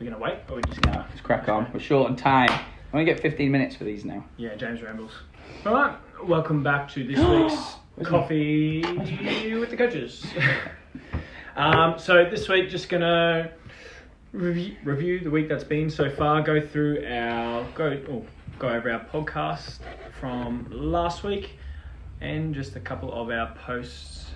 We're going to wait, or we're just going to... Let's crack on. We're short on time. I only get 15 minutes for these now. Yeah, James rambles. All right, welcome back to this week's Coffee with the Coaches. So this week, just going to review the week that's been so far, go over our podcast from last week, and just a couple of our posts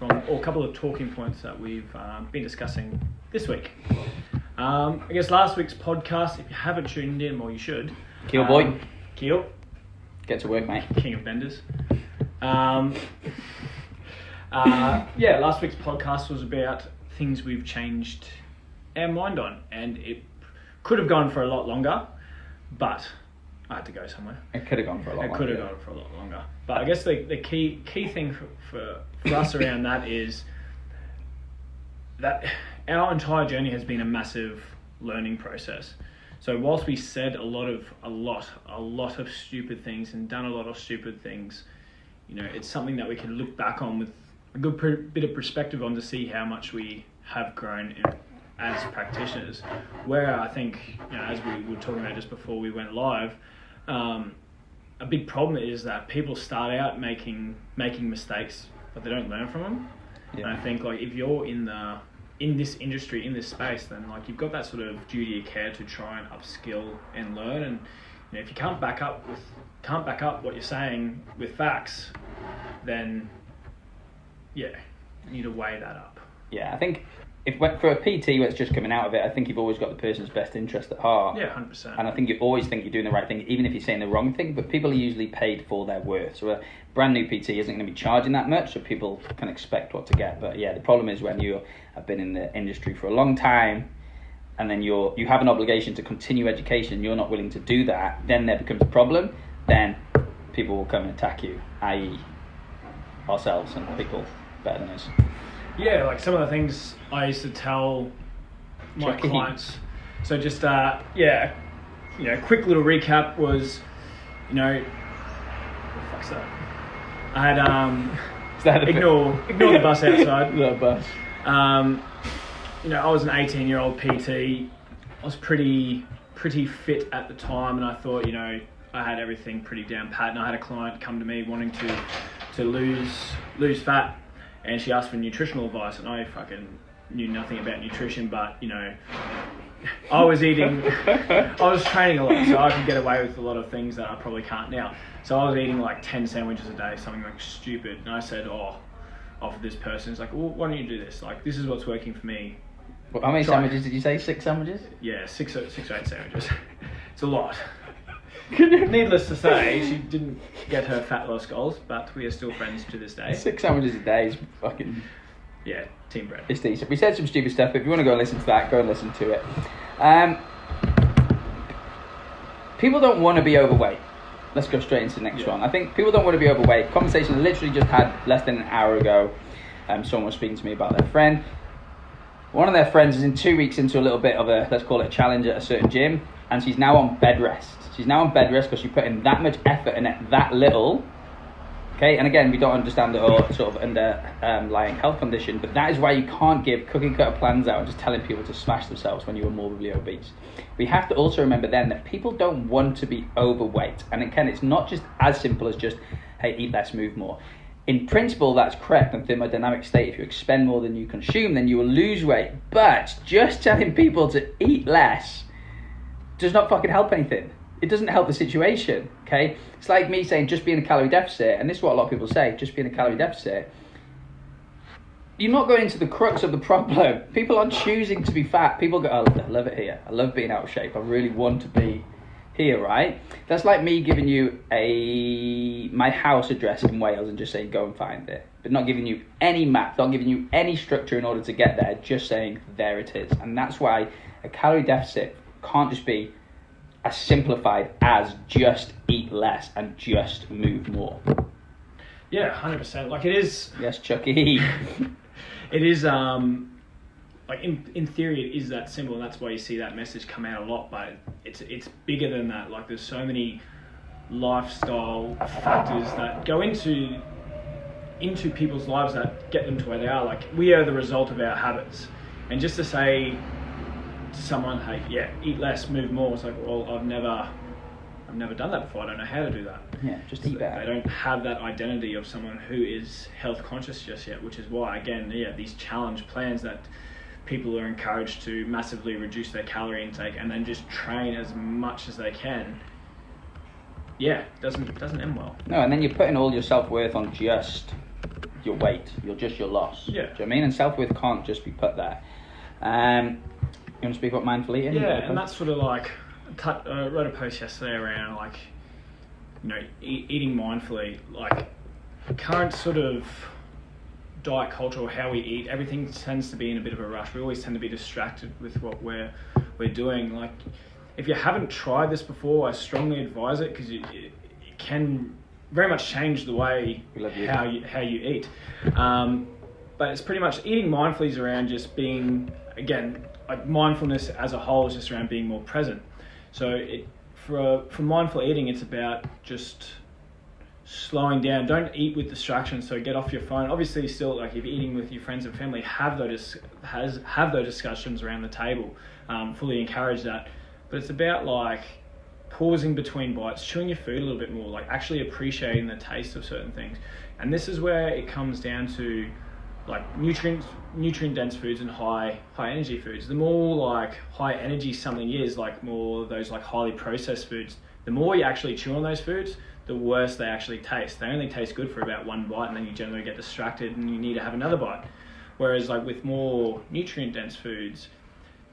a couple of talking points that we've been discussing this week. I guess last week's podcast, if you haven't tuned in, well, you should. Keel boy. Keel. Get to work, mate. King of vendors. Last week's podcast was about things we've changed our mind on, and it could have gone for a lot longer, but I had to go somewhere. It could have gone for a lot longer. It could have gone for a lot longer. But I guess the key thing for us around that is that our entire journey has been a massive learning process. So whilst we said a lot of stupid things and done a lot of stupid things, you know, it's something that we can look back on with a good bit of perspective on to see how much we have grown as practitioners. Where I think, you know, as we were talking about just before we went live, a big problem is that people start out making mistakes, but they don't learn from them. Yeah. And I think, like, if you're in this industry, in this space, then like you've got that sort of duty of care to try and upskill and learn. And you know, if you can't back up what you're saying with facts, then you need to weigh that up. Yeah, I think for a PT that's just coming out of it, I think you've always got the person's best interest at heart. Yeah, 100%. And I think you always think you're doing the right thing, even if you're saying the wrong thing. But people are usually paid for their worth. So a brand new PT isn't going to be charging that much, so people can expect what to get. But yeah, the problem is when you have been in the industry for a long time, and then you have an obligation to continue education, and you're not willing to do that, then there becomes a problem. Then people will come and attack you, i.e. ourselves and people better than us. Yeah, like some of the things I used to tell my clients. So just, quick little recap was, you know, what the fuck's that? I had, ignore the bus outside. The bus. I was an 18-year-old PT. I was pretty fit at the time, and I thought, you know, I had everything pretty down pat. And I had a client come to me wanting to lose fat. And she asked for nutritional advice, and I fucking knew nothing about nutrition, but, you know, I was training a lot, so I could get away with a lot of things that I probably can't now. So I was eating like 10 sandwiches a day, something like stupid. And I said, for this person, it's like, well, why don't you do this? Like, this is what's working for me. Well, how many sandwiches did you say? 6 sandwiches? Yeah, 6 or 8 sandwiches. It's a lot. Needless to say, she didn't get her fat loss goals, but we are still friends to this day. 6 sandwiches a day is fucking... Yeah, team bread. It's decent. We said some stupid stuff, but if you want to go and listen to that, go and listen to it. People don't want to be overweight. Let's go straight into the next one. I think people don't want to be overweight. Conversation I literally just had less than an hour ago. Someone was speaking to me about their friend. One of their friends is in 2 weeks into a little bit of a, let's call it a challenge at a certain gym, and she's now on bed rest. She's now on bed rest because she put in that much effort in it, that little. Okay, and again, we don't understand the whole sort of underlying health condition, but that is why you can't give cookie cutter plans out and just telling people to smash themselves when you are morbidly obese. We have to also remember then that people don't want to be overweight. And again, it's not just as simple as just, hey, eat less, move more. In principle, that's correct. In thermodynamic state, if you expend more than you consume, then you will lose weight. But just telling people to eat less does not fucking help anything. It doesn't help the situation, okay? It's like me saying just be in a calorie deficit, and this is what a lot of people say, just be in a calorie deficit. You're not going into the crux of the problem. People aren't choosing to be fat. People go, oh, I love it here. I love being out of shape. I really want to be here, right? That's like me giving you my house address in Wales and just saying go and find it, but not giving you any map, not giving you any structure in order to get there, just saying there it is. And that's why a calorie deficit can't just be as simplified as just eat less and just move more. Yeah, 100%. Like it is. Yes, Chucky. It is. Like in theory, it is that simple, and that's why you see that message come out a lot. But it's bigger than that. Like there's so many lifestyle factors that go into people's lives that get them to where they are. Like we are the result of our habits, and just to say to someone, hey, yeah, eat less, move more. It's like, well, I've never done that before. I don't know how to do that. Yeah, just eat better. They don't have that identity of someone who is health conscious just yet, which is why, again, these challenge plans that people are encouraged to massively reduce their calorie intake and then just train as much as they can. Yeah, doesn't end well. No, and then you're putting all your self-worth on just your weight, your loss. Yeah. Do you know what I mean? And self-worth can't just be put there. You want to speak about mindful eating? Yeah, and that's sort of like, I wrote a post yesterday around like, eating mindfully, like current sort of diet culture or how we eat, everything tends to be in a bit of a rush. We always tend to be distracted with what we're doing. Like, if you haven't tried this before, I strongly advise it because it can very much change the way how you eat. But it's pretty much eating mindfully is around just being, again, like mindfulness as a whole is just around being more present. So for mindful eating, it's about just slowing down. Don't eat with distractions. So get off your phone. Obviously, still, like if you're eating with your friends and family, have those discussions around the table. Fully encourage that. But it's about like pausing between bites, chewing your food a little bit more, like actually appreciating the taste of certain things. And this is where it comes down to like nutrient dense foods and high energy foods. The more like high energy something is, like more of those like highly processed foods, the more you actually chew on those foods, the worse they actually taste. They only taste good for about one bite and then you generally get distracted and you need to have another bite. Whereas like with more nutrient dense foods,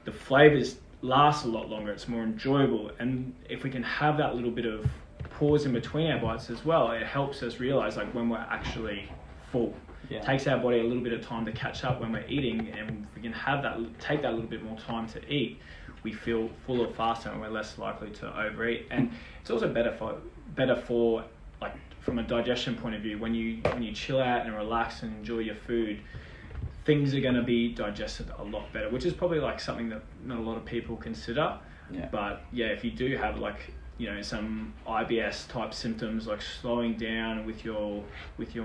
the flavors last a lot longer, it's more enjoyable, and if we can have that little bit of pause in between our bites as well, it helps us realize like when we're actually full. It takes our body a little bit of time to catch up when we're eating, and if we can take that little bit more time to eat, we feel fuller faster and we're less likely to overeat. And it's also better for like from a digestion point of view, when you chill out and relax and enjoy your food, things are going to be digested a lot better, which is probably like something that not a lot of people consider. Yeah. But yeah, if you do have like, some IBS type symptoms, like slowing down with your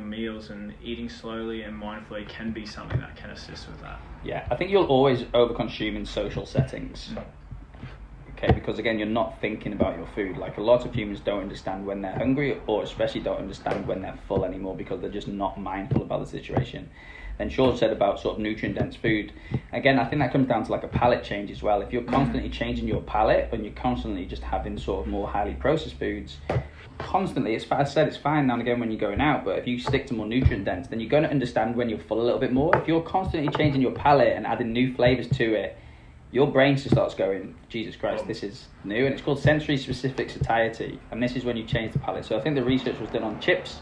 meals and eating slowly and mindfully can be something that can assist with that. Yeah, I think you'll always overconsume in social settings. Okay, because again, you're not thinking about your food. Like a lot of humans don't understand when they're hungry, or especially don't understand when they're full anymore, because they're just not mindful about the situation. And Sean said about sort of nutrient-dense food. Again, I think that comes down to like a palate change as well. If you're constantly changing your palate and you're constantly just having sort of more highly processed foods, constantly, it's fine now and again when you're going out, but if you stick to more nutrient-dense, then you're going to understand when you're full a little bit more. If you're constantly changing your palate and adding new flavours to it, your brain just starts going, Jesus Christ, this is new. And it's called sensory-specific satiety. And this is when you change the palate. So I think the research was done on chips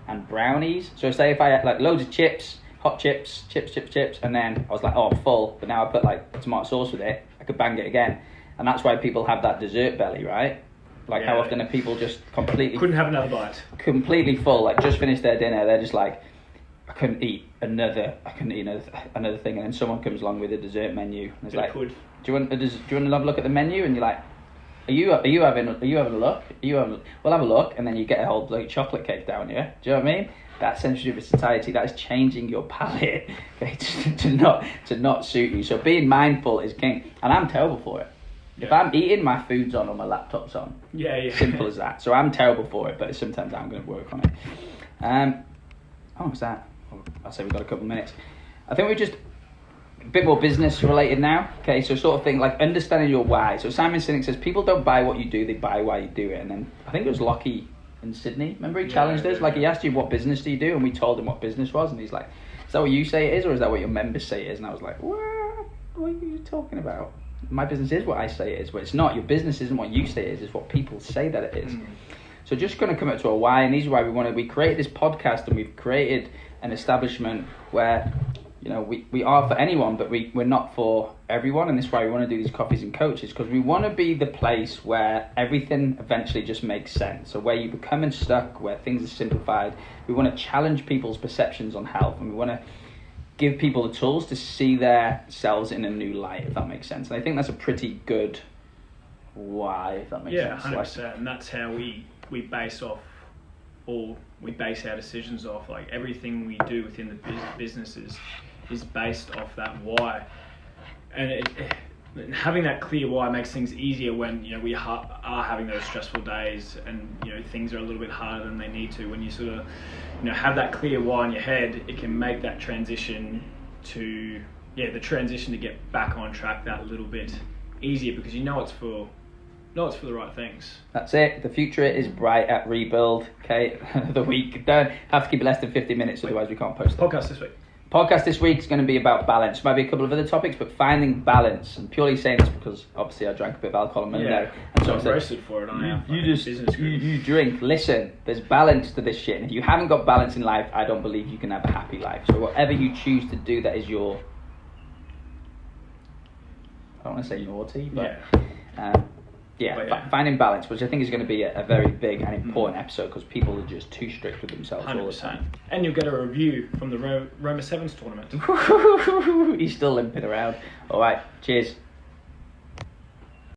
and brownies. So say if I had like loads of chips, hot chips, and then I was like, oh, I'm full, but now I put like tomato sauce with it, I could bang it again. And that's why people have that dessert belly, right? Like how often are people just completely... Couldn't have another bite. Completely full, like just finished their dinner, they're just like, I couldn't eat another thing, and then someone comes along with a dessert menu, and it's like, do you want to have a look at the menu? And you're like, are you having a look? We'll have a look, and then you get a whole bloody chocolate cake down here. Do you know what I mean? That sensory satiety, that is changing your palate, okay, to not suit you. So being mindful is king, and I'm terrible for it. Yeah. If I'm eating, my food's on or my laptop's on. Yeah. Simple as that. So I'm terrible for it, but sometimes I'm going to work on it. What's that? I'll say we've got a couple of minutes. I think we're just a bit more business related now. Okay, so sort of thing like understanding your why. So Simon Sinek says people don't buy what you do, they buy why you do it. And then I think it was Lockie in Sydney. Remember he challenged us? Like he asked you what business do you do, and we told him what business was, and he's like, is that what you say it is, or is that what your members say it is? And I was like, what are you talking about? My business is what I say it is, but it's not. Your business isn't what you say it is, it's what people say that it is. So just going to come up to a why, and these are why we created this podcast, and we've created an establishment where, you know, we are for anyone, but we're not for everyone, and this is why we want to do these coffees and coaches, because we want to be the place where everything eventually just makes sense. So where you become unstuck, where things are simplified. We want to challenge people's perceptions on health, and we want to give people the tools to see their selves in a new light, if that makes sense. And I think that's a pretty good why, if that makes sense. Yeah, 100%, and that's how we base our decisions off. Like everything we do within the business is based off that why. And having that clear why makes things easier when we are having those stressful days, and things are a little bit harder than they need to. When you sort of have that clear why in your head, it can make that transition to get back on track that little bit easier, because it's for the right things. That's it. The future is bright at Rebuild. Okay, the week don't have to keep it less than 50 minutes, otherwise we can't post it. Podcast this week is going to be about balance. Might be a couple of other topics, but finding balance. And purely saying this because obviously I drank a bit of alcohol on Monday. And so I'm roasted for it. You drink. Listen, there's balance to this shit. And if you haven't got balance in life, I don't believe you can have a happy life. So whatever you choose to do, that is your... I don't want to say naughty, but... Finding balance, which I think is going to be a very big and important episode, because people are just too strict with themselves 100%. All the time. And you'll get a review from the Roma Sevens tournament. He's still limping around. All right, cheers.